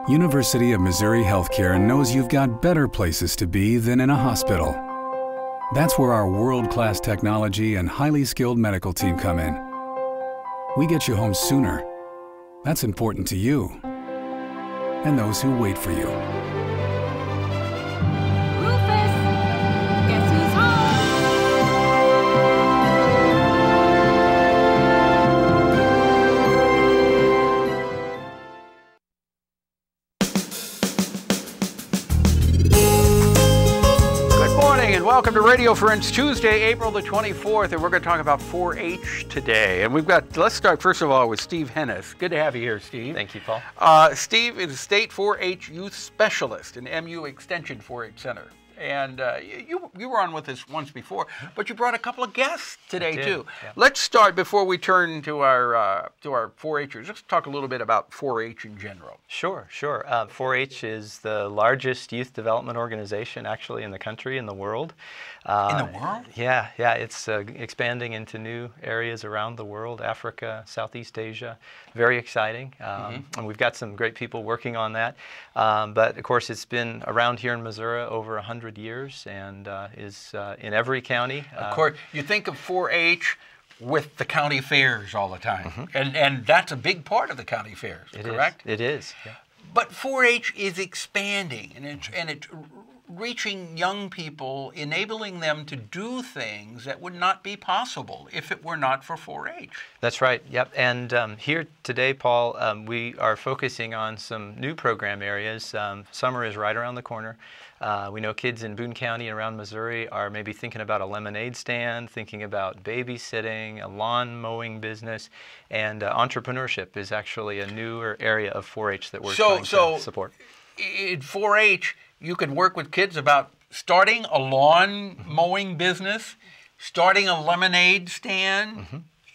University of Missouri Healthcare knows you've got better places to be than in a hospital. That's where our world-class technology and highly skilled medical team come in. We get you home sooner. That's important to you and those who wait for you. Rufus, guess who's home? And welcome to Radio Friends, Tuesday, April the 24th, and we're going to talk about 4-H today. And let's start first of all with Steve Henness. Good to have you here, Steve. Thank you, Paul. Steve is a state 4-H youth specialist in MU Extension 4-H Center. And you were on with us once before, but you brought a couple of guests today too. Yeah. Let's start before we turn to our 4-Hers. Let's talk a little bit about 4-H in general. Sure. 4-H is the largest youth development organization actually in the country, in the world. In the world? Yeah. It's expanding into new areas around the world, Africa, Southeast Asia. Very exciting. And we've got some great people working on that. But of course, it's been around here in Missouri over 100 years and is in every county. Of course, you think of 4-H with the county fairs all the time, and that's a big part of the county fairs, correct? It is. Yeah. But 4-H is expanding, and it's reaching young people, enabling them to do things that would not be possible if it were not for 4-H. That's right, yep. And here today, Paul, we are focusing on some new program areas. Summer is right around the corner. We know kids in Boone County and around Missouri are maybe thinking about a lemonade stand, thinking about babysitting, a lawn mowing business, and entrepreneurship is actually a newer area of 4-H that we're trying to support. In 4-H, you can work with kids about starting a lawn mowing business, starting a lemonade stand.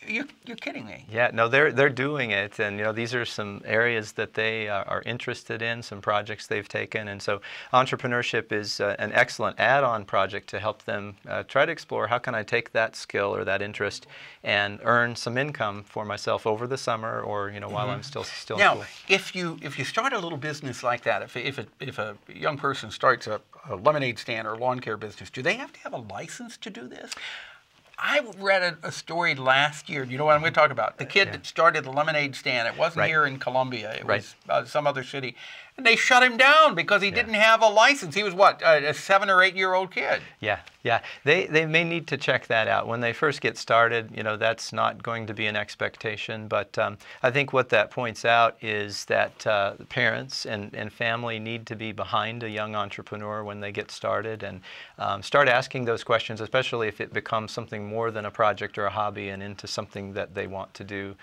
You're kidding me. Yeah, no, they're doing it, and you know these are some areas that they are interested in, some projects they've taken, and so entrepreneurship is an excellent add-on project to help them try to explore how can I take that skill or that interest and earn some income for myself over the summer or while I'm still in now, school. if you start a little business like that, if a young person starts a lemonade stand or lawn care business, do they have to have a license to do this? I read a story last year. You know what I'm going to talk about? The kid that started the lemonade stand. It wasn't here in Columbia. It was some other city. And they shut him down because he didn't have a license. He was, what, a 7 or 8 year old kid? Yeah. They may need to check that out. When they first get started, that's not going to be an expectation. But I think what that points out is that parents and family need to be behind a young entrepreneur when they get started and start asking those questions, especially if it becomes something more than a project or a hobby and into something that they want to do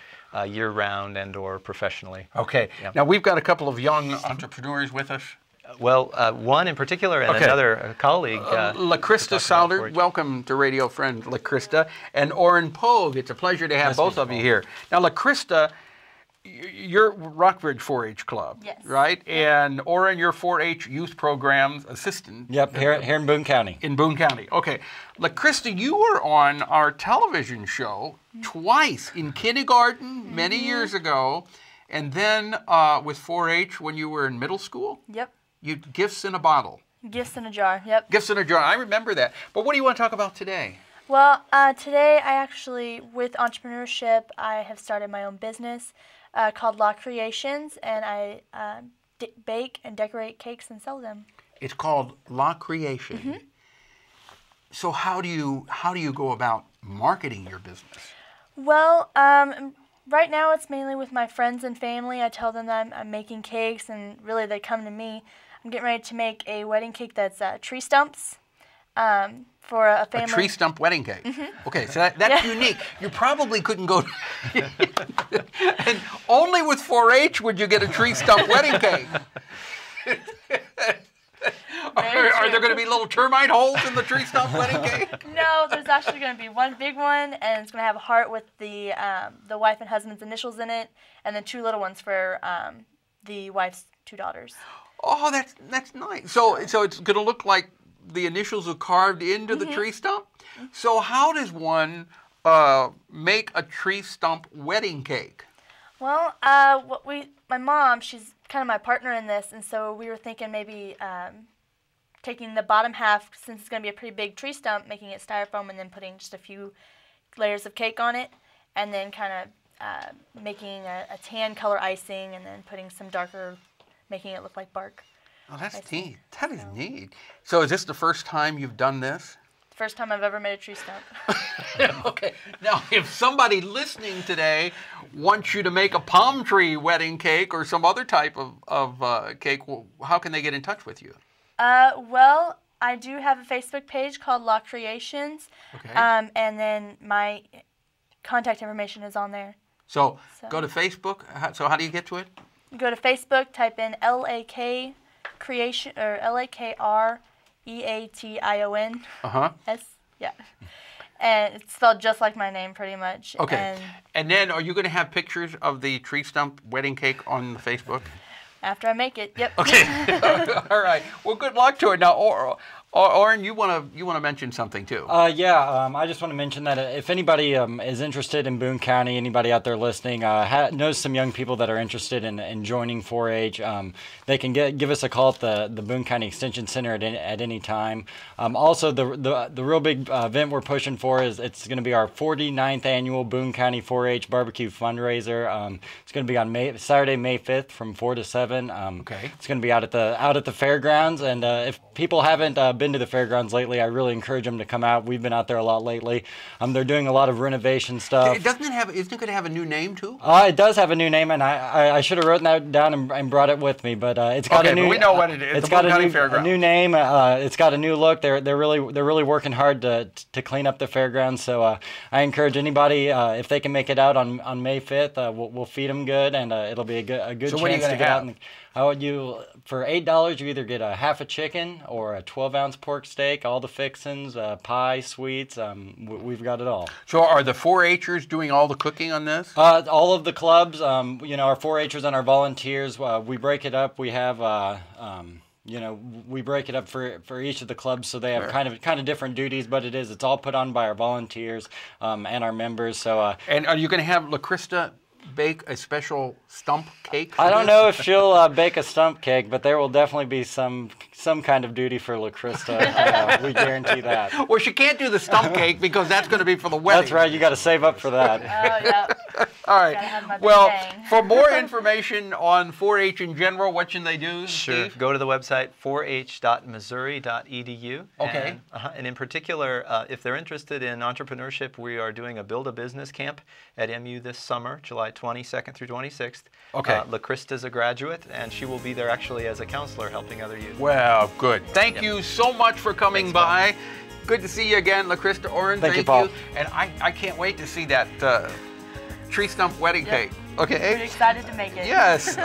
year-round and or professionally. Okay. Yeah. Now, we've got a couple of young entrepreneurs with us. Well, one in particular and another colleague. Lakrista Souders, welcome to Radio Friend, Lakrista, and Orin Pogue. It's a pleasure to have both of you here. Now, Lakrista, you're Rockbridge 4-H Club, right? And Orin, you're 4-H Youth Programs Assistant. Yep, here in Boone County. In Boone County, okay. Lakrista, you were on our television show twice, in kindergarten many years ago, and then with 4-H when you were in middle school? Yep. You Gifts in a Bottle. Gifts in a Jar, yep. Gifts in a Jar, I remember that. But what do you want to talk about today? Well, today I actually, with entrepreneurship, I have started my own business called Law Creations, and I bake and decorate cakes and sell them. It's called Law Creation. So how do you go about marketing your business? Well, right now it's mainly with my friends and family. I tell them that I'm making cakes, and really they come to me. I'm getting ready to make a wedding cake that's tree stumps for a family. A tree stump wedding cake. Okay, so that's unique. You probably couldn't go and only with 4-H would you get a tree stump wedding cake. Are there going to be little termite holes in the tree stump wedding cake? No, there's actually going to be one big one, and it's going to have a heart with the wife and husband's initials in it, and then 2 little ones for the wife's 2 daughters. Oh, that's nice. So it's going to look like the initials are carved into the tree stump? So how does one make a tree stump wedding cake? Well, my mom, she's kind of my partner in this, and so we were thinking maybe taking the bottom half, since it's going to be a pretty big tree stump, making it styrofoam, and then putting just a few layers of cake on it, and then kind of making a tan color icing, and then putting some darker, making it look like bark. Oh, that's icing. neat. That is neat. So is this the first time you've done this? First time I've ever made a tree stump. Okay. Now, if somebody listening today wants you to make a palm tree wedding cake or some other type of cake, well, how can they get in touch with you? Well, I do have a Facebook page called Law Creations, Okay. and then my contact information is on there. So go to Facebook. So how do you get to it? You go to Facebook, type in LAK Creation or LAKREATION. Uh-huh. Yeah. And it's spelled just like my name, pretty much. Okay. And then are you going to have pictures of the tree stump wedding cake on the Facebook? After I make it, yep. Okay. All right. Well, good luck to it. Now, Orin, you want to mention something too? I just want to mention that if anybody is interested in Boone County, anybody out there listening knows some young people that are interested in joining 4-H, they can give us a call at the Boone County Extension Center at any time. Also, the real big event we're pushing for is it's going to be our 49th annual Boone County 4-H barbecue fundraiser. It's going to be on Saturday, May 5th from 4 to 7. Okay. It's going to be out at the fairgrounds, and if people haven't been to the fairgrounds lately, I really encourage them to come out. We've been out there a lot lately. They're doing a lot of renovation stuff. Isn't it going to have a new name too? It does have a new name, and I should have written that down and brought it with me. But it's got a new. But we know what it is. It's the got Boone a new name. It's got a new look. They're really working hard to clean up the fairgrounds. So I encourage anybody if they can make it out on May 5th. We'll feed them good, and it'll be a good So what are you chance to gonna get have? out. For $8, you either get a half a chicken or a 12-ounce pork steak, all the fixins, pie, sweets. We've got it all. So are the 4-H'ers doing all the cooking on this? All of the clubs, our 4-H'ers and our volunteers, we break it up. We have, we break it up for each of the clubs, so they have kind of different duties. But it's all put on by our volunteers and our members. So. And are you going to have Lakrista bake a special stump cake? I don't know if she'll bake a stump cake, but there will definitely be some kind of duty for Lakrista. We guarantee that. Well, she can't do the stump cake because that's going to be for the wedding. That's right. You got to save up for that. Oh, yeah. All right. Gotta have my big Well, bang. for more information on 4-H in general, what should they do, Sure. Steve? Go to the website 4h.missouri.edu. Okay. And in particular, if they're interested in entrepreneurship, we are doing a Build a Business camp at MU this summer, July 22nd through 26th. Okay. Lakrista is a graduate, and she will be there actually as a counselor helping other youth. Well, good. Thank you so much for coming by. Good to see you again, Lakrista. Orin, Thank you, Paul. And I can't wait to see that tree stump wedding cake. We're Okay. excited to make it. Yes,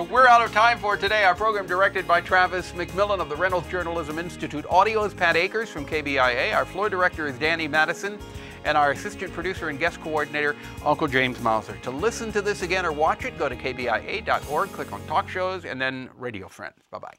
we're out of time for today. Our program directed by Travis McMillan of the Reynolds Journalism Institute. Audio is Pat Akers from KBIA. Our floor director is Danny Madison. And our assistant producer and guest coordinator, Uncle James Mauser. To listen to this again or watch it, go to kbia.org, click on Talk Shows, and then Radio Friends. Bye-bye.